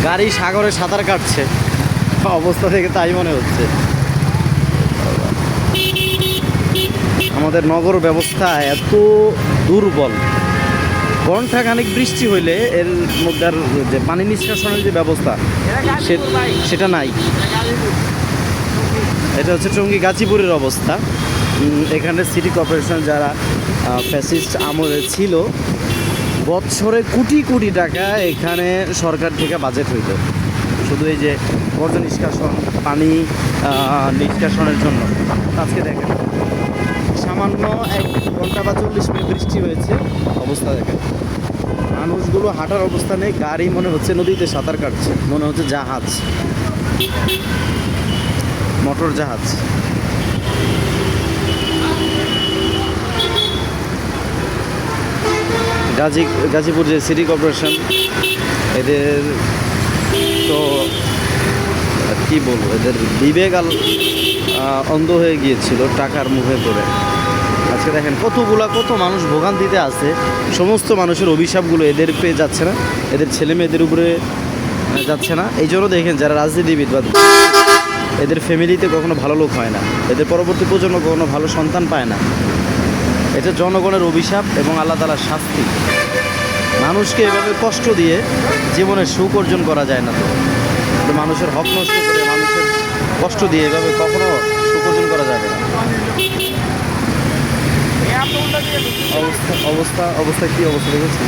গাড়ি সাগরে সাঁতার কাটছে অবস্থা থেকে তাই মনে হচ্ছে। আমাদের নগর ব্যবস্থা এত দুর্বল, ঘণ্টাখানিক বৃষ্টি হইলে এর মধ্যে আর যে পানি নিষ্কাশনের যে ব্যবস্থা সেটা নাই। এটা হচ্ছে টঙ্গী গাজীপুরের অবস্থা। এখানে সিটি কর্পোরেশন যারা ফ্যাসিস্ট আমলে ছিল, বৎসরে কোটি কোটি টাকা এখানে সরকার থেকে বাজেট হইত শুধু এই যে বর্জ্য নিষ্কাশন, পানি নিষ্কাশনের জন্য। আজকে দেখেন সামান্য 1 ঘন্টা বা 40 মিনিট বৃষ্টি হয়েছে, অবস্থা দেখেন। মানুষগুলো হাঁটার অবস্থা নেই, গাড়ি মনে হচ্ছে নদীতে সাঁতার কাটছে, মনে হচ্ছে জাহাজ, মোটর জাহাজ। গাজীপুর যে সিটি কর্পোরেশন, এদের তো কি বলবো, এদের বিবেক অন্ধ হয়ে গিয়েছিল টাকার মুখে পড়ে। আজকে দেখেন কত মানুষ ভোগান্তিতে আছে, সমস্ত মানুষের অভিশাপগুলো এদের পেয়ে যাচ্ছে না, এদের ছেলে মেয়েদের উপরে যাচ্ছে না। এই জন্য দেখেন যারা রাজনীতিবিদ বা এদের ফ্যামিলিতে কখনো ভালো লোক হয় না, এদের পরবর্তী প্রজন্ম কখনো ভালো সন্তান পায় না। এটা জনগণের অভিশাপ এবং আল্লাহ তাআলার শাস্তি। মানুষকে এভাবে কষ্ট দিয়ে জীবনের সুখ অর্জন করা যায় না। তো মানুষের হক নষ্ট করে, মানুষের কষ্ট দিয়ে এভাবে কখনো সুখ অর্জন করা যাবে না। অবস্থা কি অবস্থা দেখেছি।